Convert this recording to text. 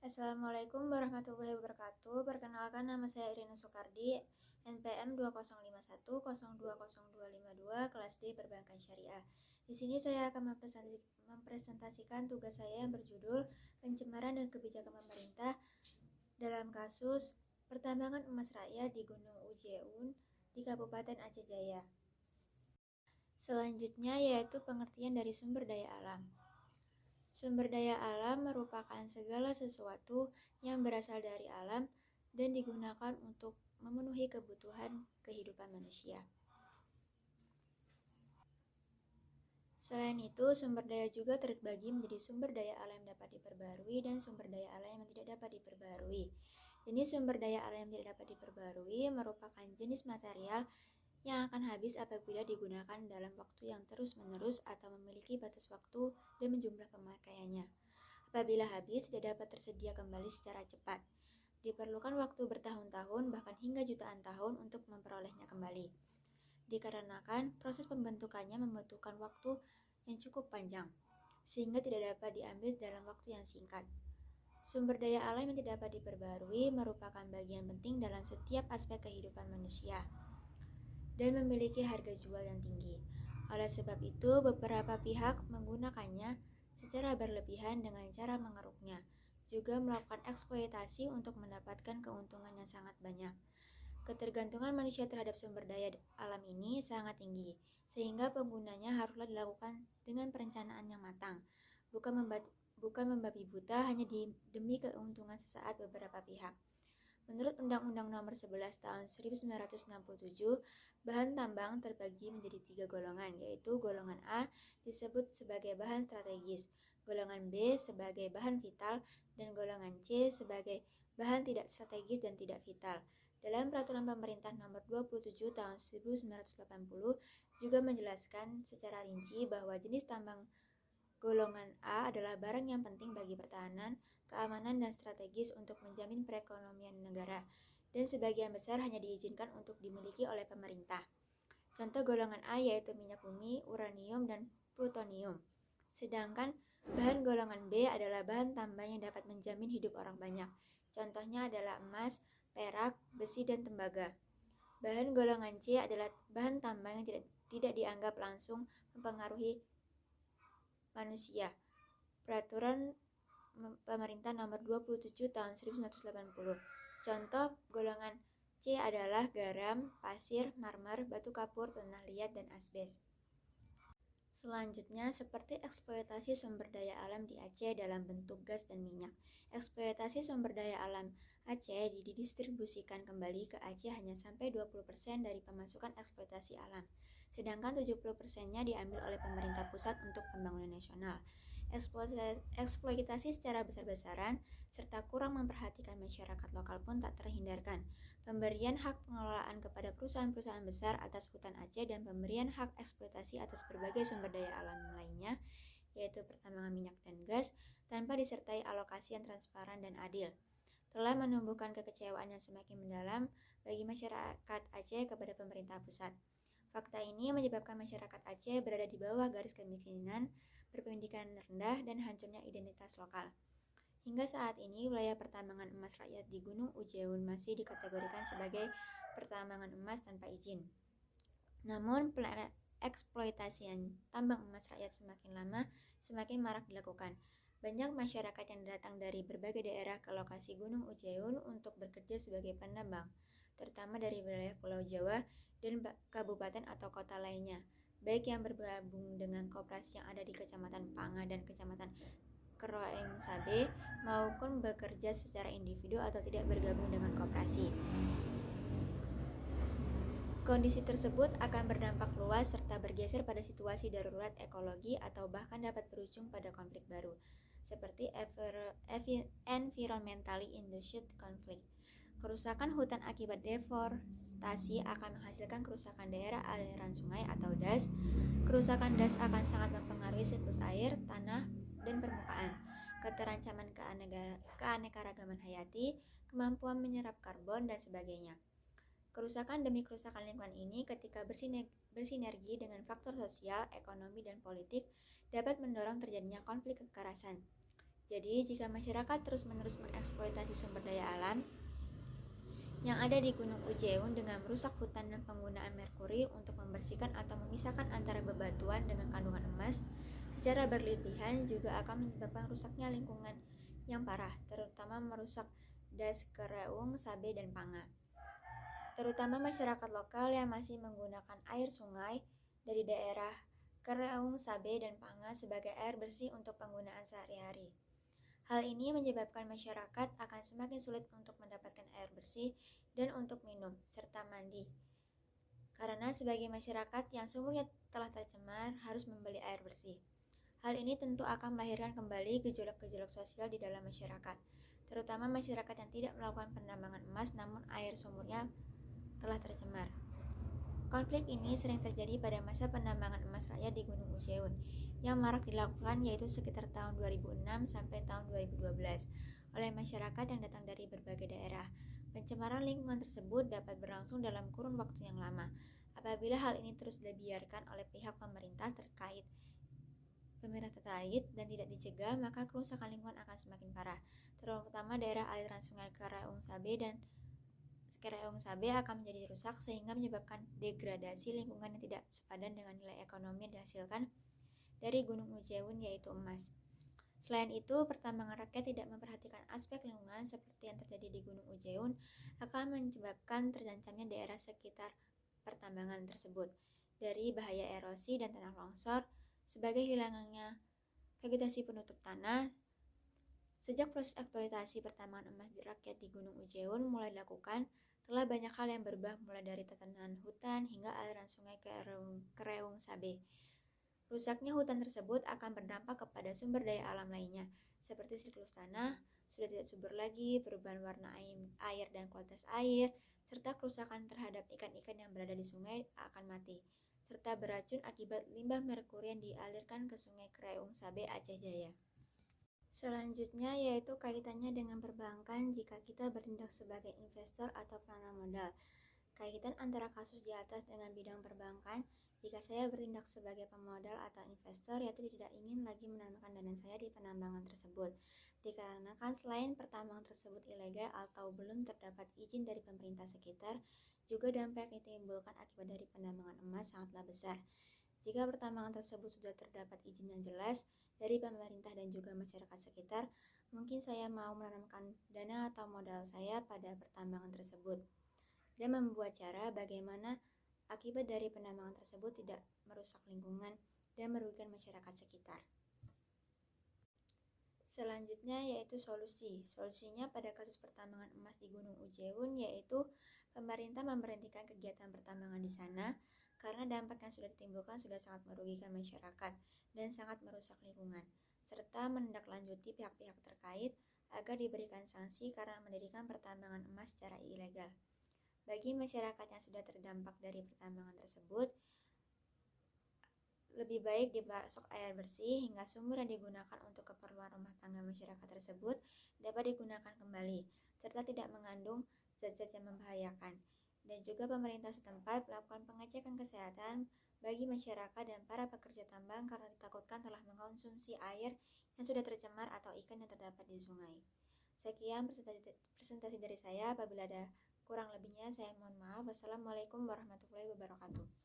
Assalamualaikum warahmatullahi wabarakatuh. Perkenalkan, nama saya Irina Soekardi, NPM 2051020252, kelas D Perbankan Syariah. Di sini saya akan mempresentasikan tugas saya yang berjudul Pencemaran dan Kebijakan Pemerintah dalam kasus pertambangan emas rakyat di Gunung Ujeun di Kabupaten Aceh Jaya. Selanjutnya yaitu pengertian dari sumber daya alam. Sumber daya alam merupakan segala sesuatu yang berasal dari alam dan digunakan untuk memenuhi kebutuhan kehidupan manusia. Selain itu, sumber daya juga terbagi menjadi sumber daya alam yang dapat diperbarui dan sumber daya alam yang tidak dapat diperbarui. Jenis sumber daya alam yang tidak dapat diperbarui merupakan jenis material yang akan habis apabila digunakan dalam waktu yang terus-menerus atau memiliki batas waktu dan jumlah pemakaiannya. Apabila habis, tidak dapat tersedia kembali secara cepat. Diperlukan waktu bertahun-tahun, bahkan hingga jutaan tahun untuk memperolehnya kembali. Dikarenakan proses pembentukannya membutuhkan waktu yang cukup panjang, sehingga tidak dapat diambil dalam waktu yang singkat. Sumber daya alam yang tidak dapat diperbarui merupakan bagian penting dalam setiap aspek kehidupan manusia dan memiliki harga jual yang tinggi. Oleh sebab itu, beberapa pihak menggunakannya secara berlebihan dengan cara mengeruknya, juga melakukan eksploitasi untuk mendapatkan keuntungan yang sangat banyak. Ketergantungan manusia terhadap sumber daya alam ini sangat tinggi, sehingga penggunanya haruslah dilakukan dengan perencanaan yang matang, bukan membabi buta hanya demi keuntungan sesaat beberapa pihak. Menurut Undang-Undang Nomor 11 Tahun 1967, bahan tambang terbagi menjadi 3 golongan, yaitu golongan A disebut sebagai bahan strategis, golongan B sebagai bahan vital, dan golongan C sebagai bahan tidak strategis dan tidak vital. Dalam Peraturan Pemerintah Nomor 27 Tahun 1980 juga menjelaskan secara rinci bahwa jenis tambang golongan A adalah barang yang penting bagi pertahanan, keamanan, dan strategis untuk menjamin perekonomian negara, dan sebagian besar hanya diizinkan untuk dimiliki oleh pemerintah. Contoh golongan A yaitu minyak bumi, uranium, dan plutonium. Sedangkan bahan golongan B adalah bahan tambang yang dapat menjamin hidup orang banyak. Contohnya adalah emas, perak, besi, dan tembaga. Bahan golongan C adalah bahan tambang yang tidak dianggap langsung mempengaruhi manusia. Peraturan Pemerintah Nomor 27 Tahun 1980. Contoh golongan C adalah garam, pasir, marmer, batu kapur, tanah liat, dan asbes. Selanjutnya, seperti eksploitasi sumber daya alam di Aceh dalam bentuk gas dan minyak. Eksploitasi sumber daya alam Aceh didistribusikan kembali ke Aceh hanya sampai 20% dari pemasukan eksploitasi alam, sedangkan 70%-nya diambil oleh pemerintah pusat untuk pembangunan nasional. Eksploitasi secara besar-besaran serta kurang memperhatikan masyarakat lokal pun tak terhindarkan. Pemberian hak pengelolaan kepada perusahaan-perusahaan besar atas hutan Aceh dan pemberian hak eksploitasi atas berbagai sumber daya alam lainnya, yaitu pertambangan minyak dan gas, tanpa disertai alokasi yang transparan dan adil, telah menumbuhkan kekecewaan yang semakin mendalam bagi masyarakat Aceh kepada pemerintah pusat. Fakta ini menyebabkan masyarakat Aceh berada di bawah garis kemiskinan, berpendidikan rendah, dan hancurnya identitas lokal. Hingga saat ini, wilayah pertambangan emas rakyat di Gunung Ujeun masih dikategorikan sebagai pertambangan emas tanpa izin. Namun, eksploitasian tambang emas rakyat semakin lama semakin marak dilakukan. Banyak masyarakat yang datang dari berbagai daerah ke lokasi Gunung Ujeun untuk bekerja sebagai penambang, terutama dari wilayah Pulau Jawa dan kabupaten atau kota lainnya, baik yang bergabung dengan koperasi yang ada di Kecamatan Panga dan Kecamatan Keroeng Sabe, maupun bekerja secara individu atau tidak bergabung dengan koperasi. Kondisi tersebut akan berdampak luas serta bergeser pada situasi darurat ekologi atau bahkan dapat berujung pada konflik baru, seperti environmentally induced conflict. Kerusakan hutan akibat deforestasi akan menghasilkan kerusakan daerah aliran sungai atau das. Kerusakan das akan sangat mempengaruhi siklus air, tanah, dan permukaan, keterancaman keanekaragaman hayati, kemampuan menyerap karbon, dan sebagainya. Kerusakan demi kerusakan lingkungan ini ketika bersinergi dengan faktor sosial, ekonomi, dan politik dapat mendorong terjadinya konflik kekerasan. Jadi, jika masyarakat terus-menerus mengeksploitasi sumber daya alam yang ada di Gunung Ujeun dengan merusak hutan dan penggunaan merkuri untuk membersihkan atau memisahkan antara bebatuan dengan kandungan emas secara berlebihan juga akan menyebabkan rusaknya lingkungan yang parah, terutama merusak das Kereung, Sabe, dan Panga. Terutama masyarakat lokal yang masih menggunakan air sungai dari daerah Kereung, Sabe, dan Panga sebagai air bersih untuk penggunaan sehari-hari. Hal ini menyebabkan masyarakat akan semakin sulit untuk mendapatkan air bersih dan untuk minum, serta mandi. Karena sebagai masyarakat yang sumurnya telah tercemar harus membeli air bersih. Hal ini tentu akan melahirkan kembali gejolak-gejolak sosial di dalam masyarakat, terutama masyarakat yang tidak melakukan penambangan emas namun air sumurnya telah tercemar. Konflik ini sering terjadi pada masa penambangan emas rakyat di Gunung Ujeun yang marak dilakukan yaitu sekitar tahun 2006 sampai tahun 2012 oleh masyarakat yang datang dari berbagai daerah. Pencemaran lingkungan tersebut dapat berlangsung dalam kurun waktu yang lama. Apabila hal ini terus dibiarkan oleh pihak pemerintah terkait dan tidak dicegah, maka kerusakan lingkungan akan semakin parah, terutama daerah aliran sungai Kereung Sabe akan menjadi rusak sehingga menyebabkan degradasi lingkungan yang tidak sepadan dengan nilai ekonomi yang dihasilkan dari Gunung Ujeun yaitu emas. Selain itu, pertambangan rakyat tidak memperhatikan aspek lingkungan seperti yang terjadi di Gunung Ujeun akan menyebabkan terancamnya daerah sekitar pertambangan tersebut dari bahaya erosi dan tanah longsor sebagai hilangnya vegetasi penutup tanah. Sejak proses eksploitasi pertambangan emas rakyat di Gunung Ujeun mulai dilakukan, telah banyak hal yang berubah mulai dari tatanan hutan hingga aliran sungai Kereung Sabe. Rusaknya hutan tersebut akan berdampak kepada sumber daya alam lainnya, seperti siklus tanah, sudah tidak subur lagi, perubahan warna air dan kualitas air, serta kerusakan terhadap ikan-ikan yang berada di sungai akan mati, serta beracun akibat limbah merkuri yang dialirkan ke sungai Kereung Sabe, Aceh Jaya. Selanjutnya yaitu kaitannya dengan perbankan jika kita bertindak sebagai investor atau penanam modal. Kaitan antara kasus di atas dengan bidang perbankan, jika saya bertindak sebagai pemodal atau investor, yaitu tidak ingin lagi menanamkan dana saya di penambangan tersebut. Dikarenakan selain pertambangan tersebut ilegal atau belum terdapat izin dari pemerintah sekitar, juga dampak yang ditimbulkan akibat dari penambangan emas sangatlah besar. Jika pertambangan tersebut sudah terdapat izin yang jelas dari pemerintah dan juga masyarakat sekitar, mungkin saya mau menanamkan dana atau modal saya pada pertambangan tersebut dan membuat cara bagaimana akibat dari penambangan tersebut tidak merusak lingkungan dan merugikan masyarakat sekitar. Selanjutnya yaitu solusi. Solusinya pada kasus pertambangan emas di Gunung Ujeun yaitu pemerintah memberhentikan kegiatan pertambangan di sana karena dampak yang sudah ditimbulkan sudah sangat merugikan masyarakat dan sangat merusak lingkungan, serta menindaklanjuti pihak-pihak terkait agar diberikan sanksi karena mendirikan pertambangan emas secara ilegal. Bagi masyarakat yang sudah terdampak dari pertambangan tersebut, lebih baik dipasok air bersih hingga sumur yang digunakan untuk keperluan rumah tangga masyarakat tersebut dapat digunakan kembali, serta tidak mengandung zat-zat yang membahayakan. Dan juga pemerintah setempat melakukan pengecekan kesehatan bagi masyarakat dan para pekerja tambang karena ditakutkan telah mengkonsumsi air yang sudah tercemar atau ikan yang terdapat di sungai. Sekian presentasi dari saya. Apabila ada kurang lebihnya saya mohon maaf. Wassalamualaikum warahmatullahi wabarakatuh.